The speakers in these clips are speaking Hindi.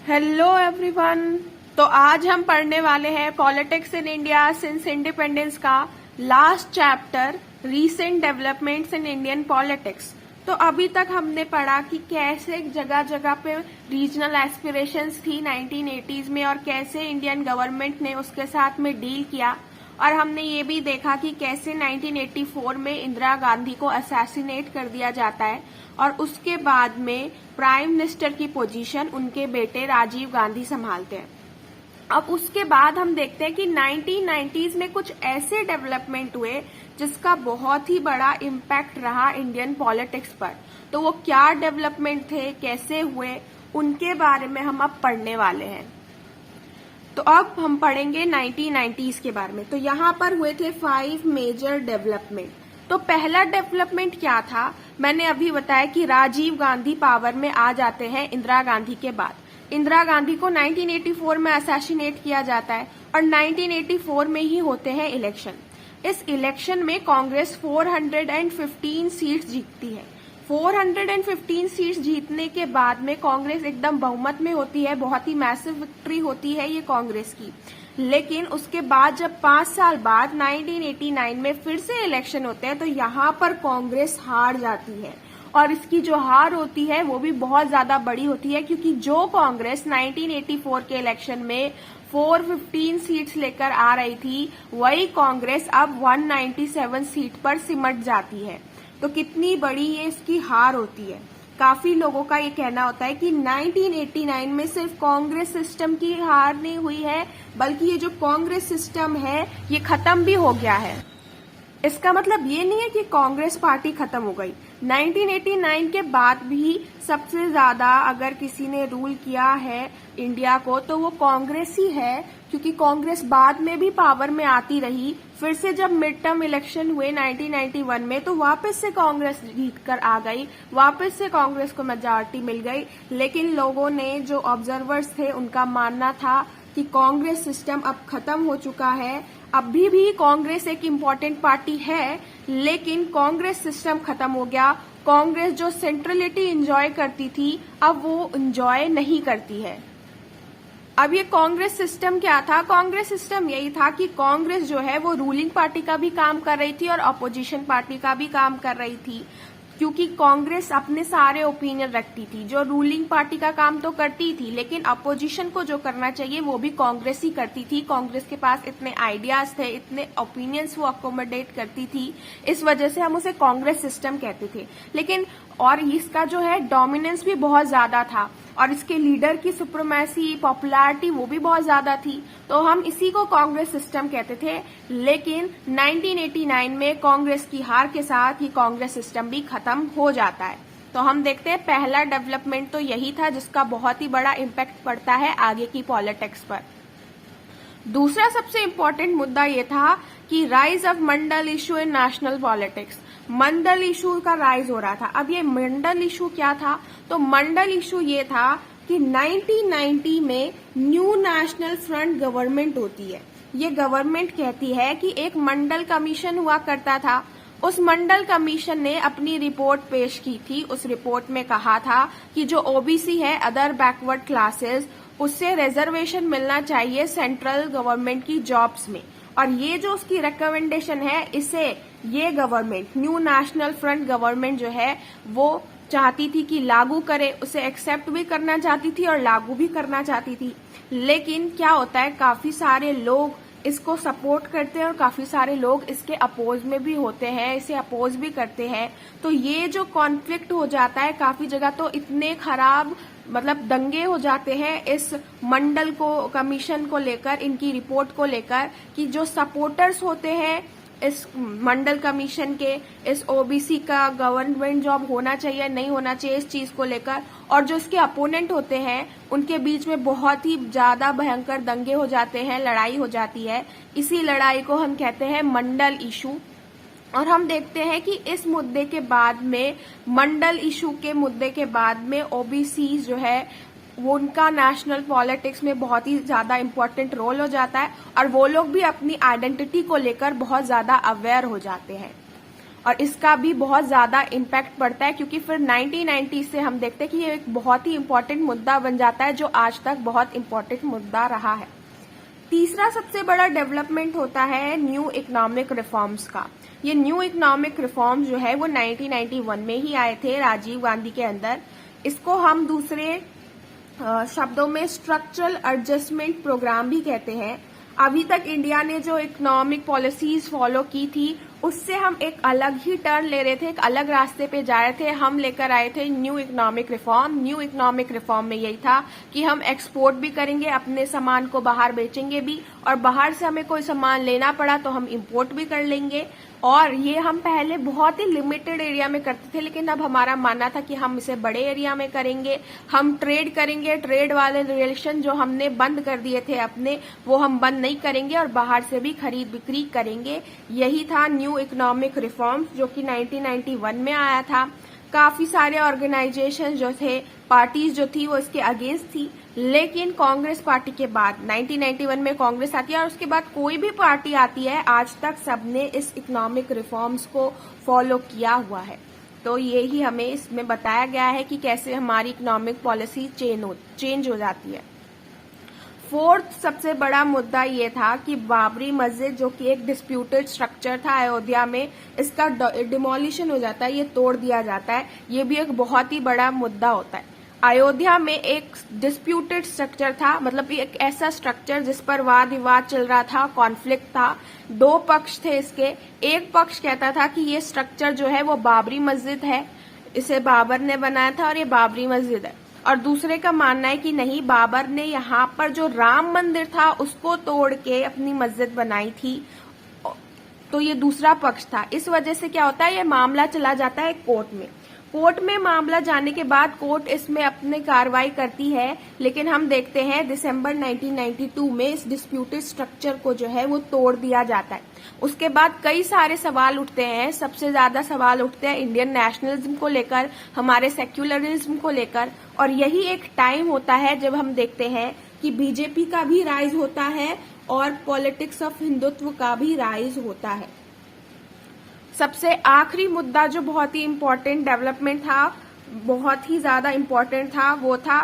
Hello everyone. तो आज हम पढ़ने वाले हैं politics in India since independence का last chapter, recent developments in Indian politics. तो अभी तक हमने पढ़ा कि कैसे जगह जगह पे रीजनल एस्पिरेशंस थी 1980s में और कैसे इंडियन गवर्नमेंट ने उसके साथ में डील किया। और हमने ये भी देखा कि कैसे 1984 में इंदिरा गांधी को असैसिनेट कर दिया जाता है और उसके बाद में प्राइम मिनिस्टर की पोजीशन उनके बेटे राजीव गांधी संभालते हैं। अब उसके बाद हम देखते हैं कि 1990s में कुछ ऐसे डेवलपमेंट हुए जिसका बहुत ही बड़ा इम्पैक्ट रहा इंडियन पॉलिटिक्स पर। तो वो क्या डेवलपमेंट थे, कैसे हुए, उनके बारे में हम अब पढ़ने वाले हैं। तो अब हम पढ़ेंगे 1990s के बारे में। तो यहाँ पर हुए थे 5 मेजर डेवलपमेंट। तो पहला डेवलपमेंट क्या था, मैंने अभी बताया कि राजीव गांधी पावर में आ जाते हैं इंदिरा गांधी के बाद। इंदिरा गांधी को 1984 में असैसिनेट किया जाता है और 1984 में ही होते हैं इलेक्शन। इस इलेक्शन में कांग्रेस 415 सीट्स जीतती है। 415 सीट्स जीतने के बाद में कांग्रेस एकदम बहुमत में होती है, बहुत ही मैसिव विक्ट्री होती है ये कांग्रेस की। लेकिन उसके बाद जब 5 साल बाद 1989 में फिर से इलेक्शन होते हैं तो यहाँ पर कांग्रेस हार जाती है। और इसकी जो हार होती है वो भी बहुत ज्यादा बड़ी होती है, क्योंकि जो कांग्रेस 1984 के इलेक्शन में 415 सीट्स लेकर आ रही थी, वही कांग्रेस अब 197 सीट पर सिमट जाती है। तो कितनी बड़ी ये इसकी हार होती है। काफी लोगों का ये कहना होता है कि 1989 में सिर्फ कांग्रेस सिस्टम की हार नहीं हुई है, बल्कि ये जो कांग्रेस सिस्टम है ये खत्म भी हो गया है। इसका मतलब ये नहीं है कि कांग्रेस पार्टी खत्म हो गई। 1989 के बाद भी सबसे ज्यादा अगर किसी ने रूल किया है इंडिया को तो वो कांग्रेस ही है, क्योंकि कांग्रेस बाद में भी पावर में आती रही। फिर से जब मिड टर्म इलेक्शन हुए 1991 में तो वापस से कांग्रेस जीत कर आ गई, वापस से कांग्रेस को मेजॉरिटी मिल गई। लेकिन लोगों ने, जो ऑब्जर्वर्स थे, उनका मानना था कि कांग्रेस सिस्टम अब खत्म हो चुका है। अभी भी कांग्रेस एक इम्पोर्टेंट पार्टी है, लेकिन कांग्रेस सिस्टम खत्म हो गया। कांग्रेस जो सेंट्रलिटी एंजॉय करती थी अब वो एंजॉय नहीं करती है। अब ये कांग्रेस सिस्टम क्या था? कांग्रेस सिस्टम यही था कि कांग्रेस जो है वो रूलिंग पार्टी का भी काम कर रही थी और अपोजिशन पार्टी का भी काम कर रही थी, क्योंकि कांग्रेस अपने सारे ओपिनियन रखती थी। जो रूलिंग पार्टी का काम तो करती थी, लेकिन अपोजिशन को जो करना चाहिए वो भी कांग्रेस ही करती थी। कांग्रेस के पास इतने आइडियाज थे, इतने ओपिनियंस वो अकोमोडेट करती थी, इस वजह से हम उसे कांग्रेस सिस्टम कहते थे। लेकिन और इसका जो है डोमिनेंस भी बहुत ज्यादा था और इसके लीडर की सुप्रीमेसी, पॉपुलैरिटी वो भी बहुत ज्यादा थी। तो हम इसी को कांग्रेस सिस्टम कहते थे। लेकिन 1989 में कांग्रेस की हार के साथ ही कांग्रेस सिस्टम भी खत्म हो जाता है। तो हम देखते हैं पहला डेवलपमेंट तो यही था जिसका बहुत ही बड़ा इम्पैक्ट पड़ता है आगे की पॉलिटिक्स पर। दूसरा सबसे इम्पोर्टेंट मुद्दा ये था कि rise of Mandal issue in national politics. Mandal issue का राइज हो रहा था। अब ये मंडल इशू क्या था? तो मंडल इशू ये था कि 1990 में न्यू नेशनल फ्रंट गवर्नमेंट होती है। ये गवर्नमेंट कहती है कि एक मंडल कमीशन हुआ करता था। उस मंडल कमीशन ने अपनी रिपोर्ट पेश की थी। उस रिपोर्ट में कहा था कि जो ओबीसी है, अदर बैकवर्ड क्लासेस, उससे रिजर्वेशन मिलना चाहिए सेंट्रल गवर्नमेंट की जॉब्स में। और ये जो उसकी रिकमेंडेशन है, इसे ये government, new national front government जो है वो चाहती थी कि लागू करे, उसे एक्सेप्ट भी करना चाहती थी और लागू भी करना चाहती थी। लेकिन क्या होता है, काफी सारे लोग इसको सपोर्ट करते हैं और काफी सारे लोग इसके अपोज में भी होते हैं, इसे अपोज भी करते हैं। तो ये जो कॉन्फ्लिक्ट हो जाता है काफी जगह, तो इतने खराब मतलब दंगे हो जाते हैं इस मंडल को, कमीशन को लेकर, इनकी रिपोर्ट को लेकर, कि जो सपोर्टर्स होते हैं इस मंडल कमीशन के, इस ओबीसी का गवर्नमेंट जॉब होना चाहिए नहीं होना चाहिए, इस चीज को लेकर, और जो इसके अपोनेंट होते हैं उनके बीच में बहुत ही ज्यादा भयंकर दंगे हो जाते हैं, लड़ाई हो जाती है। इसी लड़ाई को हम कहते हैं मंडल इशू। और हम देखते हैं कि इस मुद्दे के बाद में, मंडल इशू के मुद्दे के बाद में, ओबीसी जो है वो उनका नेशनल पॉलिटिक्स में बहुत ही ज्यादा इम्पोर्टेंट रोल हो जाता है और वो लोग भी अपनी आइडेंटिटी को लेकर बहुत ज्यादा अवेयर हो जाते हैं। और इसका भी बहुत ज्यादा इम्पैक्ट पड़ता है, क्योंकि फिर 1990 से हम देखते हैं कि ये एक बहुत ही इम्पोर्टेंट मुद्दा बन जाता है, जो आज तक बहुत इम्पोर्टेंट मुद्दा रहा है। तीसरा सबसे बड़ा डेवलपमेंट होता है न्यू इकोनॉमिक रिफॉर्म्स का। ये न्यू इकोनॉमिक रिफॉर्म्स जो है वो 1991 में ही आए थे राजीव गांधी के अंदर। इसको हम दूसरे शब्दों में स्ट्रक्चरल एडजस्टमेंट प्रोग्राम भी कहते हैं। अभी तक इंडिया ने जो इकोनॉमिक पॉलिसीज फॉलो की थी, उससे हम एक अलग ही टर्न ले रहे थे, एक अलग रास्ते पे जा रहे थे। हम लेकर आए थे new economic reform. New economic reform में यही था कि हम एक्सपोर्ट भी करेंगे, अपने सामान को बाहर बेचेंगे भी, और बाहर से हमें कोई सामान लेना पड़ा तो हम इंपोर्ट भी कर लेंगे। और ये हम पहले बहुत ही लिमिटेड एरिया में करते थे, लेकिन अब हमारा मानना था कि हम इसे बड़े एरिया में करेंगे। हम ट्रेड करेंगे, ट्रेड वाले रिलेशन जो हमने बंद कर दिए थे अपने, वो हम बंद नहीं करेंगे और बाहर से भी खरीद बिक्री करेंगे। यही था न्यू इकोनॉमिक रिफॉर्म्स, जो कि 1991 में आया था। काफी सारे ऑर्गेनाइजेशन जो थे, पार्टीज जो थी, वो इसके अगेंस्ट थी, लेकिन कांग्रेस पार्टी के बाद 1991 में कांग्रेस आती है और उसके बाद कोई भी पार्टी आती है, आज तक सबने इस इकोनॉमिक रिफॉर्म्स को फॉलो किया हुआ है। तो यही हमें इसमें बताया गया है कि कैसे हमारी इकोनॉमिक पॉलिसी चेंज हो जाती है। फोर्थ सबसे बड़ा मुद्दा ये था कि बाबरी मस्जिद, जो कि एक डिस्प्यूटेड स्ट्रक्चर था अयोध्या में, इसका डिमोलिशन हो जाता है, ये तोड़ दिया जाता है। ये भी एक बहुत ही बड़ा मुद्दा होता है। अयोध्या में एक डिस्प्यूटेड स्ट्रक्चर था, मतलब एक ऐसा स्ट्रक्चर जिस पर वाद विवाद चल रहा था, कॉन्फ्लिक्ट था। दो पक्ष थे इसके। एक पक्ष कहता था कि ये स्ट्रक्चर जो है वो बाबरी मस्जिद है, इसे बाबर ने बनाया था और ये बाबरी मस्जिद है। और दूसरे का मानना है कि नहीं, बाबर ने यहाँ पर जो राम मंदिर था उसको तोड़ के अपनी मस्जिद बनाई थी। तो ये दूसरा पक्ष था। इस वजह से क्या होता है, ये मामला चला जाता है कोर्ट में। कोर्ट में मामला जाने के बाद कोर्ट इसमें अपनी कार्रवाई करती है, लेकिन हम देखते हैं दिसंबर 1992 में इस डिस्प्यूटेड स्ट्रक्चर को जो है वो तोड़ दिया जाता है। उसके बाद कई सारे सवाल उठते हैं। सबसे ज्यादा सवाल उठते हैं इंडियन नेशनलिज्म को लेकर, हमारे सेक्युलरिज्म को लेकर, और यही एक टाइम होता है जब हम देखते हैं कि बीजेपी का भी राइज होता है और पॉलिटिक्स ऑफ हिंदुत्व का भी राइज होता है। सबसे आखिरी मुद्दा जो बहुत ही इम्पोर्टेंट डेवलपमेंट था, बहुत ही ज्यादा इम्पोर्टेंट था, वो था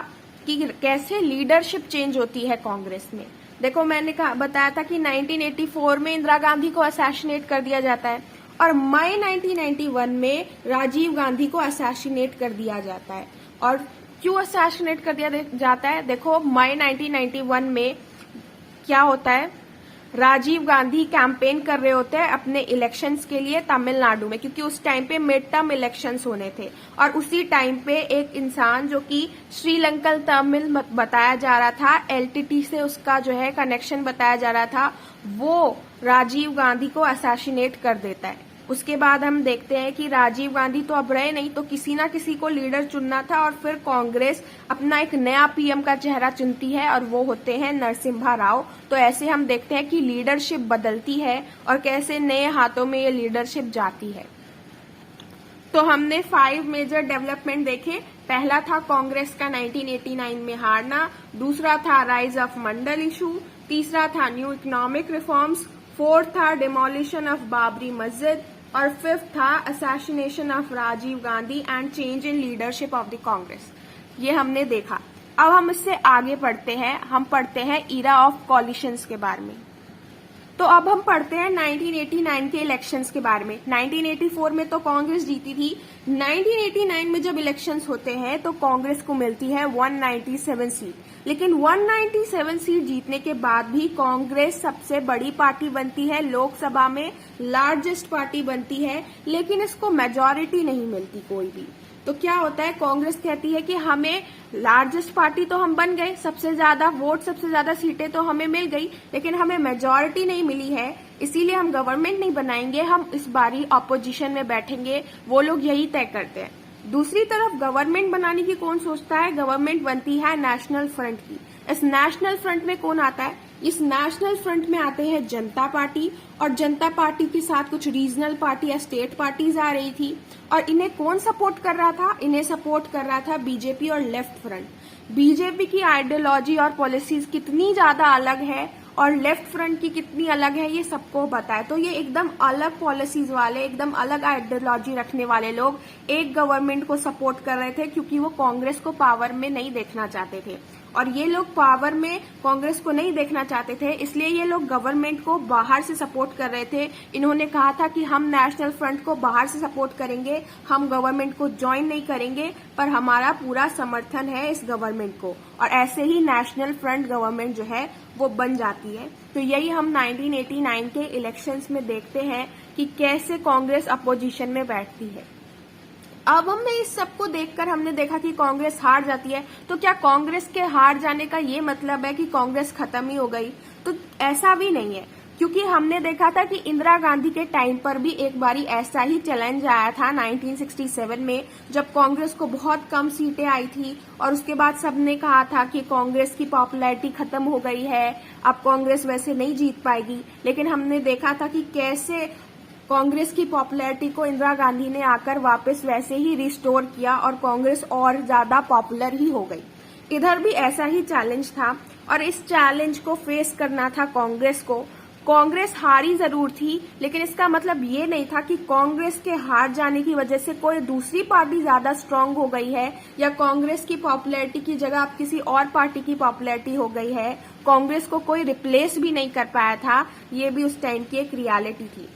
कि कैसे लीडरशिप चेंज होती है कांग्रेस में। देखो, मैंने बताया था कि 1984 में इंदिरा गांधी को असैसिनेट कर दिया जाता है और मई 1991 में राजीव गांधी को असैसिनेट कर दिया जाता है। और क्यों असैसिनेट कर दिया जाता है? देखो, मई 1991 में क्या होता है, राजीव गांधी कैंपेन कर रहे होते हैं अपने इलेक्शंस के लिए तमिलनाडु में, क्योंकि उस टाइम पे मिड टर्म इलेक्शंस होने थे। और उसी टाइम पे एक इंसान जो कि श्रीलंकन तमिल बताया जा रहा था, एलटीटी से उसका जो है कनेक्शन बताया जा रहा था, वो राजीव गांधी को असैसिनेट कर देता है। उसके बाद हम देखते हैं कि राजीव गांधी तो अब रहे नहीं, तो किसी ना किसी को लीडर चुनना था और फिर कांग्रेस अपना एक नया पीएम का चेहरा चुनती है और वो होते हैं नरसिम्हा राव। तो ऐसे हम देखते हैं कि लीडरशिप बदलती है और कैसे नए हाथों में ये लीडरशिप जाती है। तो हमने 5 मेजर डेवलपमेंट देखे। पहला था कांग्रेस का 1989 में हारना, दूसरा था राइज ऑफ मंडल इशू, तीसरा था न्यू इकोनॉमिक रिफॉर्म्स, फोर्थ था डिमोलिशन ऑफ बाबरी मस्जिद, और फिफ्थ था assassination of Rajiv Gandhi and change in leadership of the Congress. ये हमने देखा। अब हम इससे आगे पढ़ते हैं, हम पढ़ते हैं इरा ऑफ कॉलिशंस के बारे में। तो अब हम पढ़ते हैं 1989 के इलेक्शंस के बारे में। 1984 में तो कांग्रेस जीती थी। 1989 में जब इलेक्शंस होते हैं तो कांग्रेस को मिलती है 197 सीट, लेकिन 197 सीट जीतने के बाद भी कांग्रेस सबसे बड़ी पार्टी बनती है, लोकसभा में लार्जेस्ट पार्टी बनती है, लेकिन इसको मेजॉरिटी नहीं मिलती कोई भी। तो क्या होता है, कांग्रेस कहती है कि हमें लार्जेस्ट पार्टी तो हम बन गए, सबसे ज्यादा वोट, सबसे ज्यादा सीटें तो हमें मिल गई, लेकिन हमें मेजॉरिटी नहीं मिली है, इसीलिए हम गवर्नमेंट नहीं बनाएंगे, हम इस बारी ऑपोजिशन में बैठेंगे। वो लोग यही तय करते हैं। दूसरी तरफ गवर्नमेंट बनाने की कौन सोचता है? गवर्नमेंट बनती है नेशनल फ्रंट की। इस नेशनल फ्रंट में कौन आता है? इस नेशनल फ्रंट में आते हैं जनता पार्टी, और जनता पार्टी के साथ कुछ रीजनल पार्टी या स्टेट पार्टीज आ रही थी। और इन्हें कौन सपोर्ट कर रहा था? इन्हें सपोर्ट कर रहा था बीजेपी और लेफ्ट फ्रंट। बीजेपी की आइडियोलॉजी और पॉलिसीज कितनी ज्यादा अलग है और लेफ्ट फ्रंट की कितनी अलग है ये सबको पता है। तो ये एकदम अलग पॉलिसीज वाले, एकदम अलग आइडियोलॉजी रखने वाले लोग एक गवर्नमेंट को सपोर्ट कर रहे थे, क्योंकि वो कांग्रेस को पावर में नहीं देखना चाहते थे। और ये लोग पावर में कांग्रेस को नहीं देखना चाहते थे, इसलिए ये लोग गवर्नमेंट को बाहर से सपोर्ट कर रहे थे। इन्होंने कहा था कि हम नेशनल फ्रंट को बाहर से सपोर्ट करेंगे, हम गवर्नमेंट को ज्वाइन नहीं करेंगे, पर हमारा पूरा समर्थन है इस गवर्नमेंट को। और ऐसे ही नेशनल फ्रंट गवर्नमेंट जो है वो बन जाती है। तो यही हम 1989 के इलेक्शंस में देखते हैं कि कैसे कांग्रेस अपोजिशन में बैठती है। अब हमने इस सबको देखकर हमने देखा कि कांग्रेस हार जाती है, तो क्या कांग्रेस के हार जाने का ये मतलब है कि कांग्रेस खत्म ही हो गई? तो ऐसा भी नहीं है, क्योंकि हमने देखा था कि इंदिरा गांधी के टाइम पर भी एक बारी ऐसा ही चैलेंज आया था 1967 में, जब कांग्रेस को बहुत कम सीटें आई थी और उसके बाद सबने कहा था कि कांग्रेस की पॉपुलैरिटी खत्म हो गई है, अब कांग्रेस वैसे नहीं जीत पाएगी। लेकिन हमने देखा था कि कैसे कांग्रेस की पॉपुलैरिटी को इंदिरा गांधी ने आकर वापस वैसे ही रिस्टोर किया और कांग्रेस और ज्यादा पॉपुलर ही हो गई। इधर भी ऐसा ही चैलेंज था और इस चैलेंज को फेस करना था कांग्रेस को। कांग्रेस हारी जरूर थी, लेकिन इसका मतलब ये नहीं था कि कांग्रेस के हार जाने की वजह से कोई दूसरी पार्टी ज्यादा स्ट्रांग हो गई है या कांग्रेस की पॉपुलैरिटी की जगह अब किसी और पार्टी की पॉपुलैरिटी हो गई है। कांग्रेस को कोई रिप्लेस भी नहीं कर पाया था, ये भी उस टाइम की एक रियलिटी थी।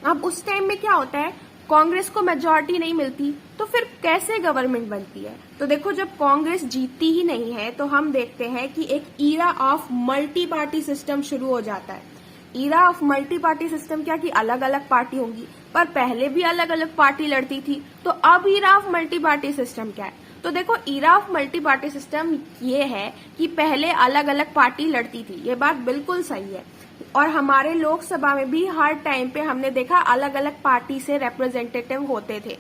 अब उस टाइम में क्या होता है, कांग्रेस को मेजॉरिटी नहीं मिलती, तो फिर कैसे गवर्नमेंट बनती है? तो देखो, जब कांग्रेस जीतती ही नहीं है तो हम देखते हैं कि एक era of multi party system शुरू हो जाता है। Era of multi party system क्या कि अलग अलग पार्टी होंगी, पर पहले भी अलग अलग पार्टी लड़ती थी। तो अब era of multi party system क्या है? तो देखो, era of multi party system ये है कि पहले अलग अलग पार्टी लड़ती थी, ये बात बिल्कुल सही है। और हमारे लोकसभा में भी हर टाइम पे हमने देखा अलग अलग पार्टी से रिप्रेजेंटेटिव होते थे।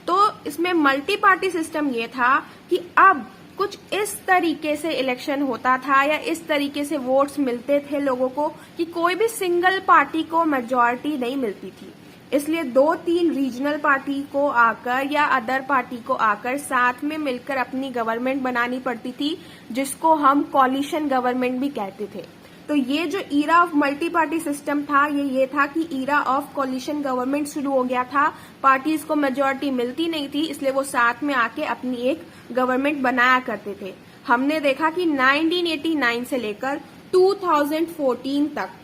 तो इसमें मल्टी पार्टी सिस्टम ये था कि अब कुछ इस तरीके से इलेक्शन होता था या इस तरीके से वोट्स मिलते थे लोगों को कि कोई भी सिंगल पार्टी को मेजॉरिटी नहीं मिलती थी। इसलिए 2-3 रीजनल पार्टी को आकर या अदर पार्टी को आकर साथ में मिलकर अपनी गवर्नमेंट बनानी पड़ती थी, जिसको हम कोलिशन गवर्नमेंट भी कहते थे। तो ये जो era of multi party system था ये था कि ईरा ऑफ कोलिशन गवर्नमेंट शुरू हो गया था। पार्टीज को मेजॉरिटी मिलती नहीं थी, इसलिए वो साथ में आके अपनी एक गवर्नमेंट बनाया करते थे। हमने देखा कि 1989 से लेकर 2014 तक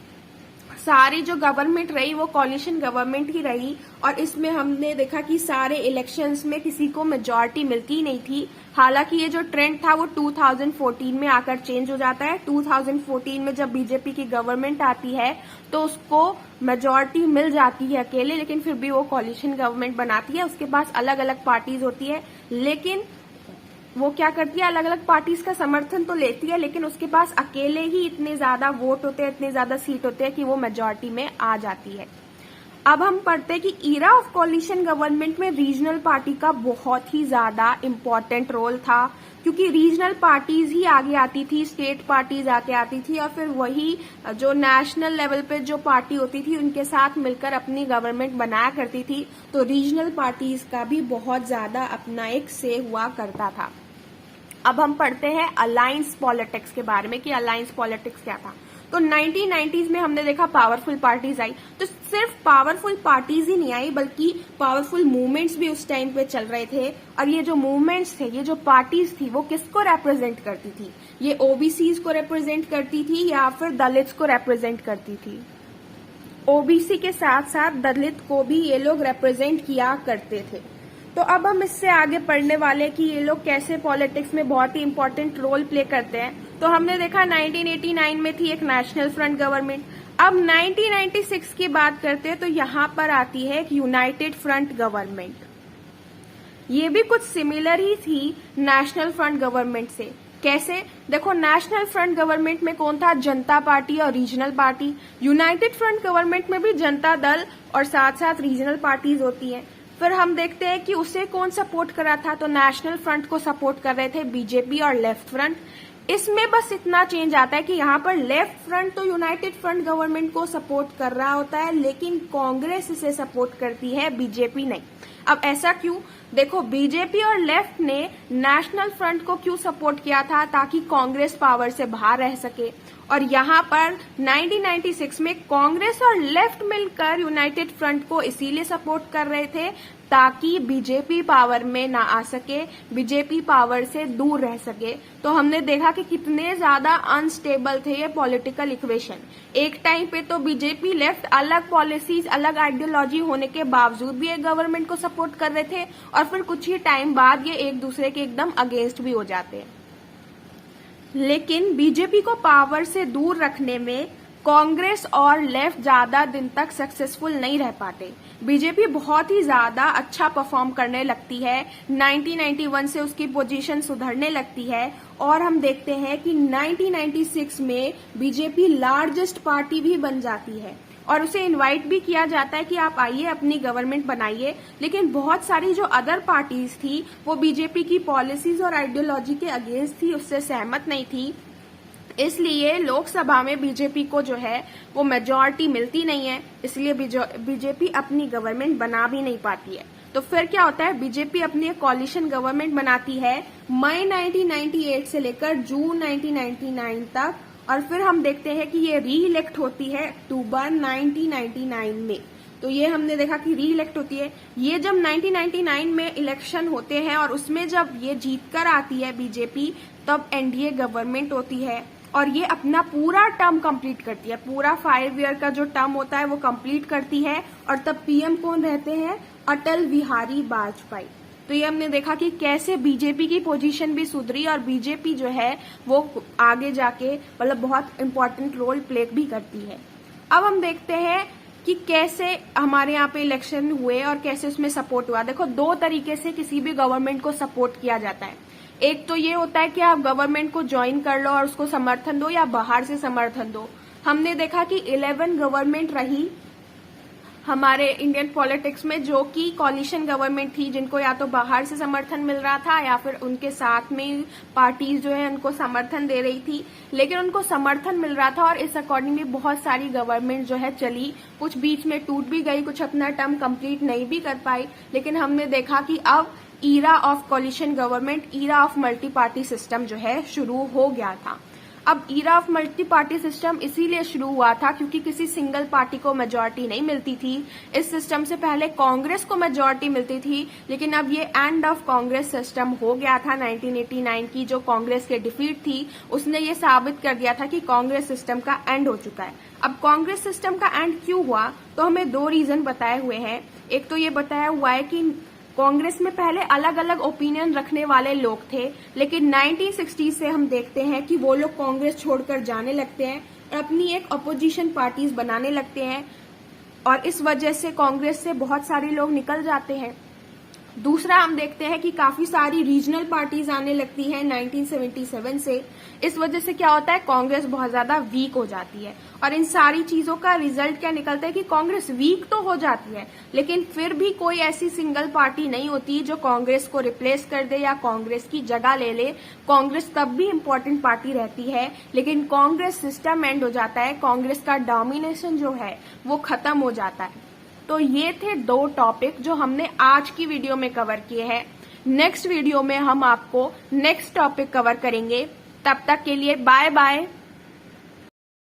सारी जो गवर्नमेंट रही वो कोलिशन गवर्नमेंट ही रही, और इसमें हमने देखा कि सारे इलेक्शंस में किसी को मेजॉरिटी मिलती नहीं थी। हालांकि ये जो ट्रेंड था वो 2014 में आकर चेंज हो जाता है। 2014 में जब बीजेपी की गवर्नमेंट आती है तो उसको मेजॉरिटी मिल जाती है अकेले, लेकिन फिर भी वो कोलिशन गवर्नमेंट बनाती है। उसके पास अलग अलग पार्टीज होती है, लेकिन वो क्या करती है, अलग अलग पार्टीज का समर्थन तो लेती है, लेकिन उसके पास अकेले ही इतने ज्यादा वोट होते हैं, इतने ज्यादा सीट होते हैं कि वो मेजॉरिटी में आ जाती है। अब हम पढ़ते हैं कि ईरा ऑफ कोलिशन गवर्नमेंट में रीजनल पार्टी का बहुत ही ज्यादा इम्पोर्टेंट रोल था, क्योंकि रीजनल पार्टीज ही आगे आती थी, स्टेट पार्टीज आगे आती थी, और फिर वही जो नेशनल लेवल पे जो पार्टी होती थी उनके साथ मिलकर अपनी गवर्नमेंट बनाया करती थी। तो रीजनल पार्टीज का भी बहुत ज्यादा अपना एक से हुआ करता था। अब हम पढ़ते हैं अलायंस पॉलिटिक्स के बारे में कि अलायंस पॉलिटिक्स क्या था। तो 1990s में हमने देखा पावरफुल पार्टीज आई। तो सिर्फ पावरफुल पार्टीज ही नहीं आई, बल्कि पावरफुल मूवमेंट्स भी उस टाइम पे चल रहे थे। और ये जो मूवमेंट्स थे, ये जो पार्टीज थी, वो किसको रिप्रेजेंट करती थी? ये ओबीसीज को रिप्रेजेंट करती थी या फिर दलित्स को रिप्रेजेंट करती थी? ओबीसी के साथ साथ दलित को भी ये लोग रिप्रेजेंट किया करते थे। तो अब हम इससे आगे पढ़ने वाले कि ये लोग कैसे पॉलिटिक्स में बहुत ही इंपॉर्टेंट रोल प्ले करते हैं। तो हमने देखा 1989 में थी एक नेशनल फ्रंट गवर्नमेंट। अब 1996 की बात करते हैं तो यहाँ पर आती है एक यूनाइटेड फ्रंट गवर्नमेंट। ये भी कुछ सिमिलर ही थी नेशनल फ्रंट गवर्नमेंट से। कैसे? देखो, नेशनल फ्रंट गवर्नमेंट में कौन था? जनता पार्टी और regional party. United front government में भी जनता दल और साथ साथ रीजनल पार्टीज होती हैं। फिर हम देखते हैं कि उसे कौन सपोर्ट कर रहा था, तो नेशनल फ्रंट को सपोर्ट कर रहे थे बीजेपी और लेफ्ट फ्रंट। इसमें बस इतना चेंज आता है कि यहाँ पर लेफ्ट फ्रंट तो यूनाइटेड फ्रंट गवर्नमेंट को सपोर्ट कर रहा होता है, लेकिन कांग्रेस इसे सपोर्ट करती है, बीजेपी नहीं। अब ऐसा क्यों? देखो, बीजेपी और लेफ्ट ने नेशनल फ्रंट को क्यों सपोर्ट किया था? ताकि कांग्रेस पावर से बाहर रह सके। और यहाँ पर 1996 में कांग्रेस और लेफ्ट मिलकर यूनाइटेड फ्रंट को इसीलिए सपोर्ट कर रहे थे ताकि बीजेपी पावर में ना आ सके, बीजेपी पावर से दूर रह सके। तो हमने देखा कि कितने ज्यादा अनस्टेबल थे ये पॉलिटिकल इक्वेशन। एक टाइम पे तो बीजेपी लेफ्ट अलग पॉलिसीज, अलग आइडियोलॉजी होने के बावजूद भी एक गवर्नमेंट को सपोर्ट कर रहे थे, और फिर कुछ ही टाइम बाद ये एक दूसरे के एकदम अगेंस्ट भी हो जाते हैं। लेकिन बीजेपी को पावर से दूर रखने में कांग्रेस और लेफ्ट ज्यादा दिन तक सक्सेसफुल नहीं रह पाते। बीजेपी बहुत ही ज्यादा अच्छा परफॉर्म करने लगती है, 1991 से उसकी पोजीशन सुधरने लगती है, और हम देखते हैं कि 1996 में बीजेपी लार्जेस्ट पार्टी भी बन जाती है और उसे इनवाइट भी किया जाता है कि आप आइए, अपनी गवर्नमेंट बनाइए। लेकिन बहुत सारी जो अदर पार्टीज थी वो बीजेपी की पॉलिसीज और आइडियोलॉजी के अगेंस्ट थी, उससे सहमत नहीं थी। इसलिए लोकसभा में बीजेपी को जो है वो मेजॉरिटी मिलती नहीं है, इसलिए बीजेपी अपनी गवर्नमेंट बना भी नहीं पाती है। तो फिर क्या होता है, बीजेपी अपनी कॉलिशन गवर्नमेंट बनाती है मई 1998 से लेकर जून 1999 तक, और फिर हम देखते हैं कि ये री इलेक्ट होती है अक्टूबर 1999 में। तो ये हमने देखा कि री इलेक्ट होती है। ये जब 1999 में इलेक्शन होते हैं और उसमें जब ये जीत कर आती है बीजेपी, तब एनडीए गवर्नमेंट होती है और ये अपना पूरा टर्म कंप्लीट करती है। पूरा 5 ईयर का जो टर्म होता है वो कंप्लीट करती है, और तब पीएम कौन रहते हैं? अटल बिहारी वाजपेयी। तो ये हमने देखा कि कैसे बीजेपी की पोजीशन भी सुधरी और बीजेपी जो है वो आगे जाके मतलब बहुत इंपॉर्टेंट रोल प्ले भी करती है। अब हम देखते हैं कि कैसे हमारे यहाँ पे इलेक्शन हुए और कैसे उसमें सपोर्ट हुआ। देखो, 2 तरीके से किसी भी गवर्नमेंट को सपोर्ट किया जाता है। एक तो ये होता है कि आप गवर्नमेंट को ज्वाइन कर लो और उसको समर्थन दो, या बाहर से समर्थन दो। हमने देखा कि 11 गवर्नमेंट रही हमारे इंडियन पॉलिटिक्स में जो कि कॉलिशन गवर्नमेंट थी, जिनको या तो बाहर से समर्थन मिल रहा था या फिर उनके साथ में पार्टीज जो है उनको समर्थन दे रही थी, लेकिन उनको समर्थन मिल रहा था और इस अकॉर्डिंगली बहुत सारी गवर्नमेंट जो है चली। कुछ बीच में टूट भी गई, कुछ अपना टर्म कंप्लीट नहीं भी कर पाई। लेकिन हमने देखा कि अब era of coalition government, era of multi party system जो है शुरू हो गया था। अब era of multi party system इसीलिए शुरू हुआ था क्योंकि किसी सिंगल पार्टी को मेजॉरिटी नहीं मिलती थी। इस सिस्टम से पहले कांग्रेस को मेजॉरिटी मिलती थी, लेकिन अब ये एंड ऑफ कांग्रेस सिस्टम हो गया था। 1989 की जो कांग्रेस की डिफीट थी उसने ये साबित कर दिया था कि कांग्रेस सिस्टम का एंड हो चुका है। अब कांग्रेस सिस्टम का एंड क्यों हुआ, तो हमें 2 रीजन बताए हुए हैं। एक तो ये बताया हुआ है कि कांग्रेस में पहले अलग अलग ओपिनियन रखने वाले लोग थे, लेकिन 1960 से हम देखते हैं कि वो लोग कांग्रेस छोड़कर जाने लगते हैं और अपनी एक अपोजिशन पार्टीज बनाने लगते हैं, और इस वजह से कांग्रेस से बहुत सारे लोग निकल जाते हैं। दूसरा, हम देखते हैं कि काफी सारी रीजनल पार्टीज आने लगती हैं 1977 से। इस वजह से क्या होता है, कांग्रेस बहुत ज्यादा वीक हो जाती है, और इन सारी चीजों का रिजल्ट क्या निकलता है कि कांग्रेस वीक तो हो जाती है, लेकिन फिर भी कोई ऐसी सिंगल पार्टी नहीं होती जो कांग्रेस को रिप्लेस कर दे या कांग्रेस की जगह ले ले। कांग्रेस तब भी इम्पोर्टेंट पार्टी रहती है, लेकिन कांग्रेस सिस्टम एंड हो जाता है, कांग्रेस का डोमिनेशन जो है वो खत्म हो जाता है। तो ये थे 2 टॉपिक जो हमने आज की वीडियो में कवर किए हैं। नेक्स्ट वीडियो में हम आपको नेक्स्ट टॉपिक कवर करेंगे। तब तक के लिए बाय बाय।